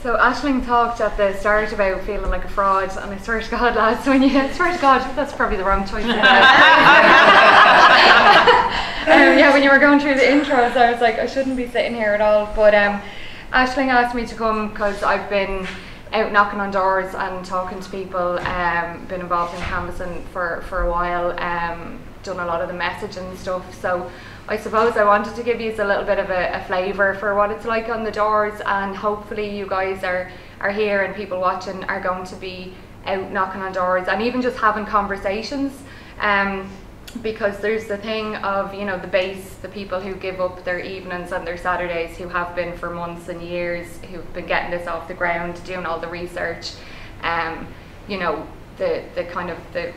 So Ashling talked at the start about feeling like a fraud, and I swear to God, lads, when you swear to God, that's probably the wrong choice. Yeah, when you were going through the intros, I was like, I shouldn't be sitting here at all. But Ashling asked me to come because I've been out knocking on doors and talking to people, been involved in canvassing for a while, done a lot of the messaging and stuff. So I suppose I wanted to give you a little bit of a flavour for what it's like on the doors, and hopefully you guys are here and people watching are going to be out knocking on doors and even just having conversations, because there's the thing of, you know, the base, the people who give up their evenings and their Saturdays, who have been for months and years, who've been getting this off the ground, doing all the research, you know, the kind of the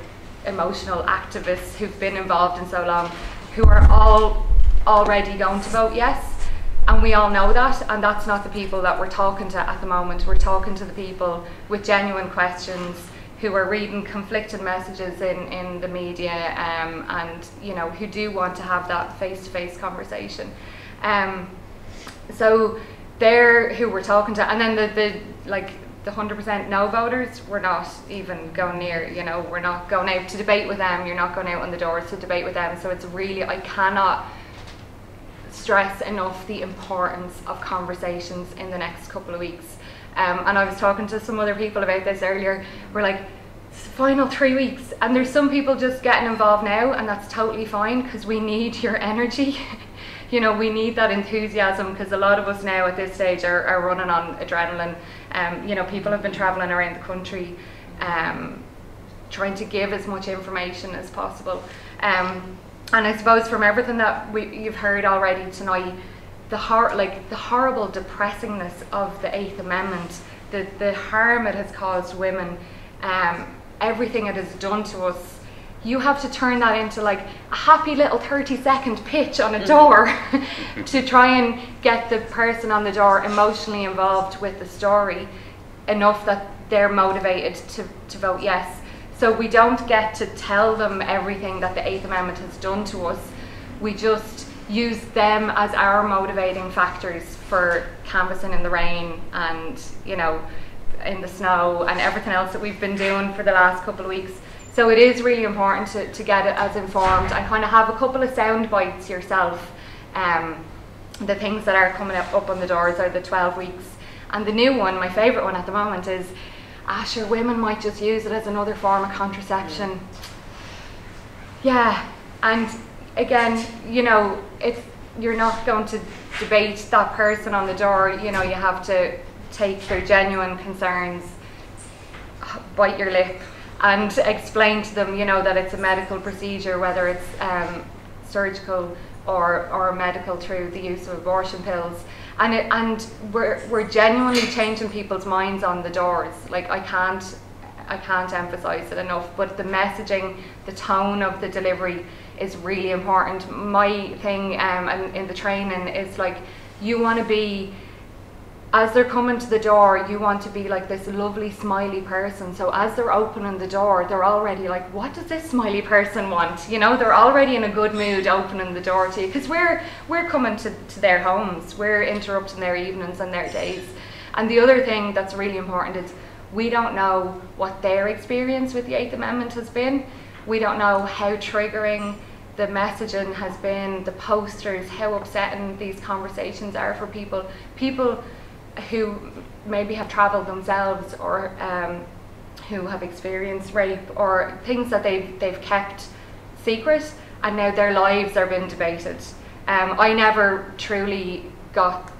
emotional activists who've been involved in so long, who are all already going to vote yes, and we all know that, and that's not the people that we're talking to at the moment. We're talking to the people with genuine questions, who are reading conflicted messages in the media, and you know, who do want to have that face-to-face conversation. So they're who we're talking to, and then the 100% no voters, we're not even going near, you know, we're not going out to debate with them, you're not going out on the doors to debate with them. So it's really, I cannot stress enough the importance of conversations in the next couple of weeks. And I was talking to some other people about this earlier. We're like, it's the final 3 weeks, and there's some people just getting involved now, and that's totally fine, because we need your energy. You know, we need that enthusiasm, because a lot of us now at this stage are running on adrenaline. You know, people have been travelling around the country, trying to give as much information as possible. And I suppose from everything that you've heard already tonight, the horrible depressingness of the 8th Amendment, the harm it has caused women, everything it has done to us, you have to turn that into like a happy little 30-second pitch on a door to try and get the person on the door emotionally involved with the story enough that they're motivated to vote yes. So we don't get to tell them everything that the 8th Amendment has done to us. We just use them as our motivating factors for canvassing in the rain and, you know, in the snow and everything else that we've been doing for the last couple of weeks. So it is really important to get it as informed and kind of have a couple of sound bites yourself. The things that are coming up on the doors are the 12 weeks. And the new one, my favourite one at the moment, is, sure, women might just use it as another form of contraception. Yeah, and again, you know, you're not going to debate that person on the door. You know, you have to take their genuine concerns, bite your lip, and explain to them, you know, that it's a medical procedure, whether it's surgical or medical through the use of abortion pills, and we're genuinely changing people's minds on the doors. Like, I can't emphasize it enough, but the messaging, the tone of the delivery is really important. My thing and in the training is like, you want to be, as they're coming to the door, you want to be like this lovely smiley person. So as they're opening the door, they're already like, what does this smiley person want? You know, they're already in a good mood opening the door to you, because we're coming to their homes, we're interrupting their evenings and their days. And the other thing that's really important is, we don't know what their experience with the 8th Amendment has been. We don't know how triggering the messaging has been, the posters, how upsetting these conversations are for people. People who maybe have travelled themselves, or who have experienced rape, or things that they've kept secret, and now their lives are being debated. I never truly got,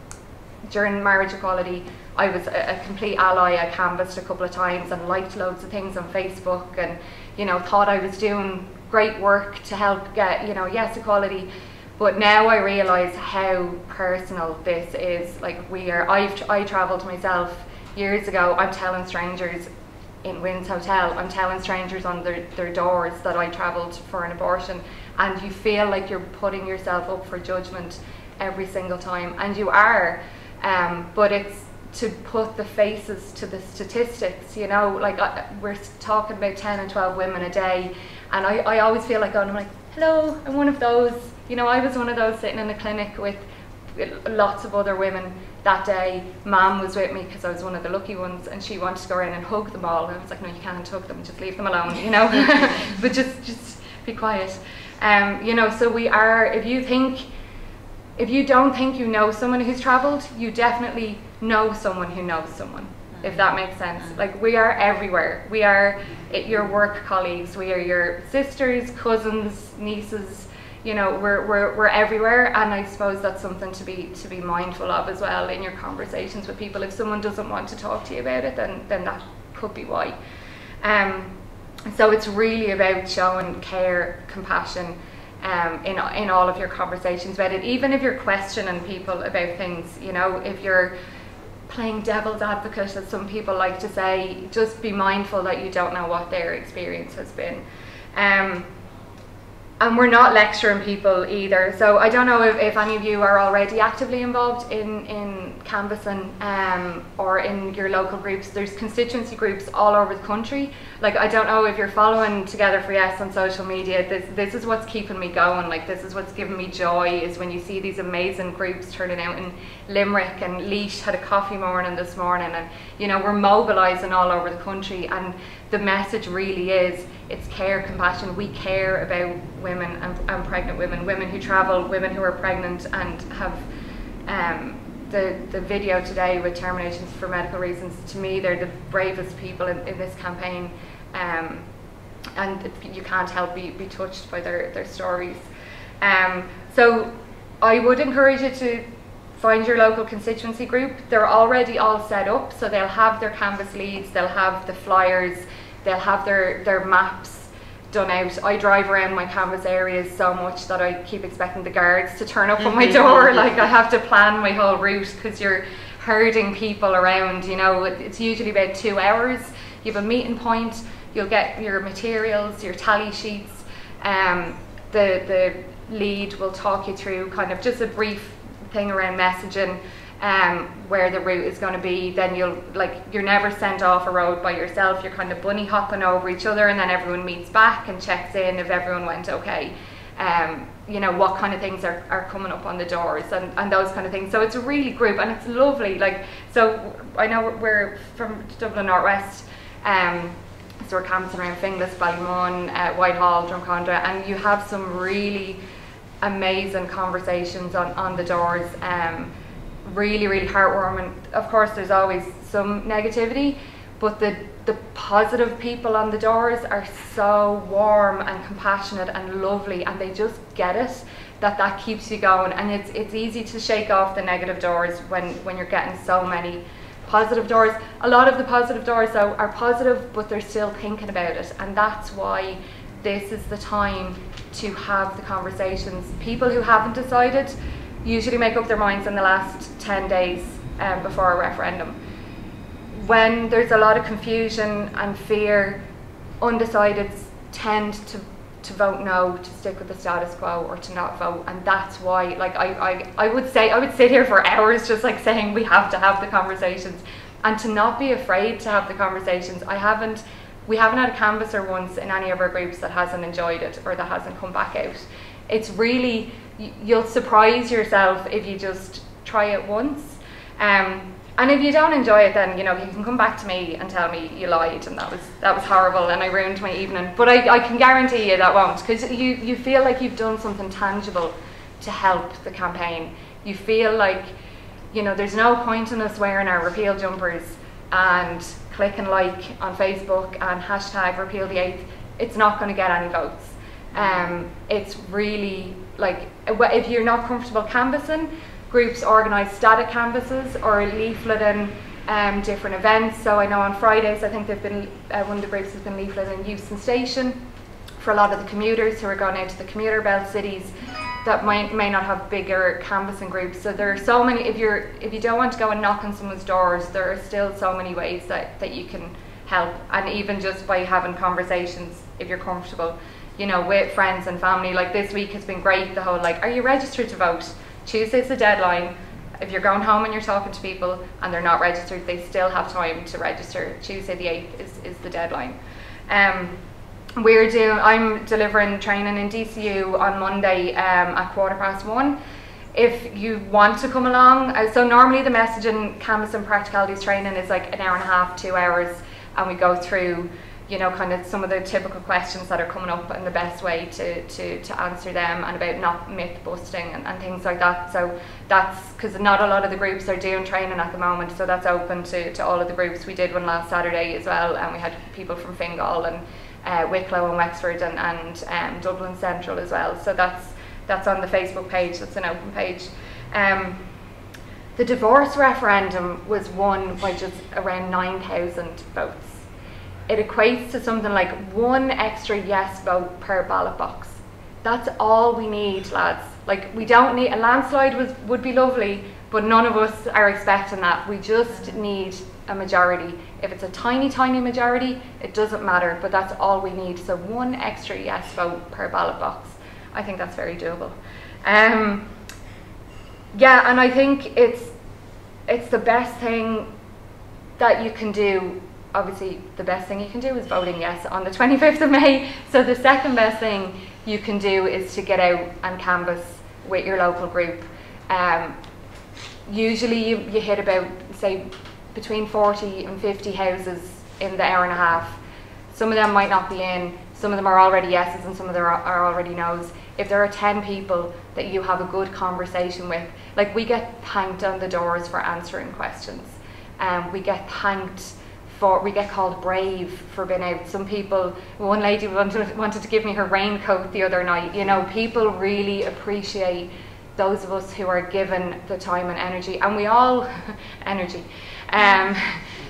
during marriage equality, I was a complete ally. I canvassed a couple of times and liked loads of things on Facebook, and, you know, thought I was doing great work to help get, you know, yes, equality. But now I realise how personal this is. Like, I travelled myself years ago. I'm telling strangers in Wynns Hotel, I'm telling strangers on their doors that I travelled for an abortion, and you feel like you're putting yourself up for judgment every single time, and you are. But it's to put the faces to the statistics, you know, like we're talking about 10 and 12 women a day, and I always feel like, I'm like, hello, I'm one of those. You know, I was one of those sitting in a clinic with lots of other women that day, Mum was with me because I was one of the lucky ones, and she wanted to go around and hug them all. And I was like, no, you can't hug them, just leave them alone, you know. But just be quiet. You know, so we are, if you don't think you know someone who's travelled, you definitely know someone who knows someone, if that makes sense. Like, we are everywhere. We are your work colleagues, we are your sisters, cousins, nieces, you know, we're everywhere. And I suppose that's something to be mindful of as well in your conversations with people. If someone doesn't want to talk to you about it, then that could be why. So it's really about showing care, compassion, in all of your conversations about it. Even if you're questioning people about things, you know, if you're playing devil's advocate, as some people like to say, just be mindful that you don't know what their experience has been. And we're not lecturing people either. So I don't know if any of you are already actively involved in canvassing or in your local groups. There's constituency groups all over the country. Like, I don't know if you're following Together for Yes on social media. This is what's keeping me going. Like, this is what's giving me joy, is when you see these amazing groups turning out in Limerick, and Lynch had a coffee morning this morning, and you know, we're mobilising all over the country. And the message really is, it's care, compassion. We care about women and pregnant women, women who travel, women who are pregnant and have the video today with terminations for medical reasons. To me, they're the bravest people in this campaign, and you can't help be touched by their stories. So I would encourage you to find your local constituency group. They're already all set up, so they'll have their canvas leads, they'll have the flyers, they'll have their maps done out. I drive around my canvas areas so much that I keep expecting the guards to turn up on my door. Like, I have to plan my whole route because you're herding people around, you know. It's usually about 2 hours. You have a meeting point, you'll get your materials, your tally sheets. The lead will talk you through kind of just a brief thing around messaging, where the route is going to be. Then you're never sent off a road by yourself. You're kind of bunny hopping over each other, and then everyone meets back and checks in if everyone went okay. You know, what kind of things are coming up on the doors and those kind of things. So it's a really group, and it's lovely. Like, so I know we're from Dublin North West, so we're canvassing around Finglas, Ballymun, Whitehall, Drumcondra, and you have some really amazing conversations on the doors. Really, really heartwarming. Of course, there's always some negativity, but the positive people on the doors are so warm and compassionate and lovely, and they just get it, that keeps you going. And it's easy to shake off the negative doors when you're getting so many positive doors. A lot of the positive doors, though, are positive, but they're still thinking about it, and that's why this is the time to have the conversations. People who haven't decided usually make up their minds in the last 10 days before a referendum. When there's a lot of confusion and fear, undecideds tend to vote no, to stick with the status quo, or to not vote. And that's why, like, I would sit here for hours just like saying we have to have the conversations, and to not be afraid to have the conversations. We haven't had a canvasser once in any of our groups that hasn't enjoyed it or that hasn't come back out. It's really, you'll surprise yourself if you just try it once. And if you don't enjoy it, then, you know, you can come back to me and tell me you lied and that was horrible and I ruined my evening. But I can guarantee you that won't, because you feel like you've done something tangible to help the campaign. You feel like, you know, there's no point in us wearing our repeal jumpers and clicking like on Facebook and hashtag Repeal the 8th. It's not going to get any votes. It's really, like, if you're not comfortable canvassing, groups organise static canvasses or leafleting different events. So I know on Fridays, I think they've been, one of the groups has been leafleting Euston Station for a lot of the commuters who are going out to the commuter belt cities that may not have bigger canvassing groups. So there are so many, if you don't want to go and knock on someone's doors, there are still so many ways that you can help. And even just by having conversations, if you're comfortable, you know, with friends and family. Like this week has been great, the whole, like, are you registered to vote? Tuesday's the deadline. If you're going home and you're talking to people and they're not registered, they still have time to register. Tuesday the 8th is the deadline. I'm delivering training in DCU on Monday at 1:15. if you want to come along, so normally the message in Canvas and Practicalities training is like an hour and a half, 2 hours, and we go through, you know, kind of some of the typical questions that are coming up and the best way to answer them, and about not myth busting and things like that. So that's because not a lot of the groups are doing training at the moment, so that's open to all of the groups. We did one last Saturday as well, and we had people from Finglas and Wicklow and Wexford and Dublin Central as well. So that's on the Facebook page. That's an open page. The divorce referendum was won by just around 9,000 votes. It equates to something like 1 extra yes vote per ballot box. That's all we need, lads. Like, we don't need, a landslide would be lovely, but none of us are expecting that. We just need a majority. If it's a tiny, tiny majority, it doesn't matter, but that's all we need. So 1 extra yes vote per ballot box. I think that's very doable. Yeah, and I think it's the best thing that you can do. Obviously, the best thing you can do is voting yes on the 25th of May. So the second best thing you can do is to get out and canvass with your local group. Usually you hit about, say, between 40 and 50 houses in the hour and a half. Some of them might not be in, some of them are already yeses and some of them are already no's. If there are 10 people that you have a good conversation with, like, we get thanked on the doors for answering questions. We get thanked we get called brave for being out. Some people, one lady wanted to give me her raincoat the other night. You know, people really appreciate those of us who are given the time and energy, and we all, energy,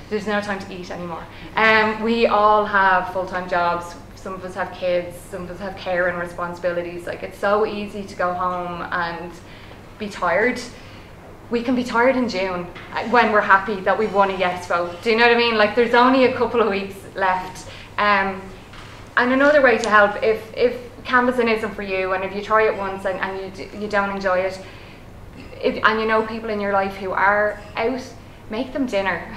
there's no time to eat anymore. We all have full-time jobs. Some of us have kids, some of us have care and responsibilities. Like, it's so easy to go home and be tired. We can be tired in June when we're happy that we've won a yes vote. Do you know what I mean? Like, there's only a couple of weeks left. And another way to help, if canvassing isn't for you, and if you try it once and you don't enjoy it, and you know people in your life who are out, make them dinner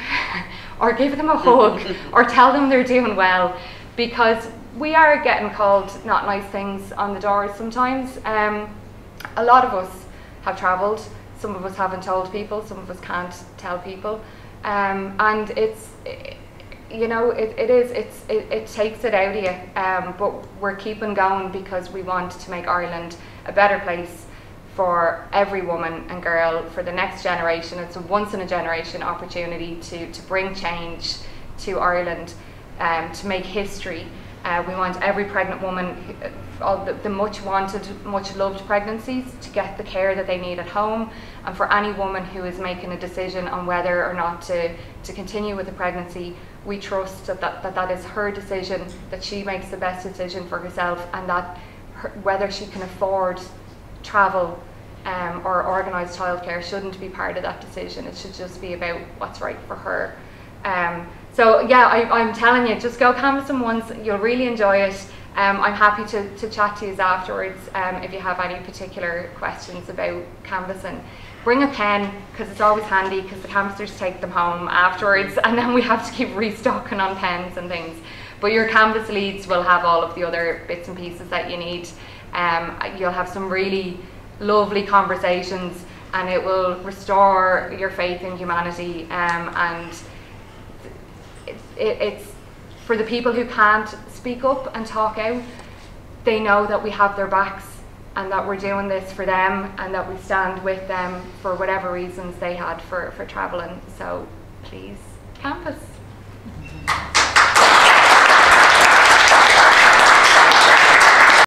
or give them a hug or tell them they're doing well, because we are getting called not nice things on the doors sometimes. A lot of us have travelled. Some of us haven't told people, some of us can't tell people, and it's, you know, it takes it out of you, but we're keeping going because we want to make Ireland a better place for every woman and girl, for the next generation. It's a once in a generation opportunity to bring change to Ireland, to make history. We want every pregnant woman, all the much wanted, much loved pregnancies, to get the care that they need at home, and for any woman who is making a decision on whether or not to continue with the pregnancy, we trust that is her decision, that she makes the best decision for herself, and that whether she can afford travel or organised childcare shouldn't be part of that decision. It should just be about what's right for her. So yeah, I'm telling you, just go canvassing once, you'll really enjoy it. I'm happy to chat to you afterwards if you have any particular questions about canvassing. Bring a pen, because it's always handy, because the canvassers take them home afterwards, and then we have to keep restocking on pens and things. But your canvas leads will have all of the other bits and pieces that you need. You'll have some really lovely conversations, and it will restore your faith in humanity, and it's for the people who can't speak up and talk out. They know that we have their backs, and that we're doing this for them, and that we stand with them for whatever reasons they had for travelling. So please, canvass.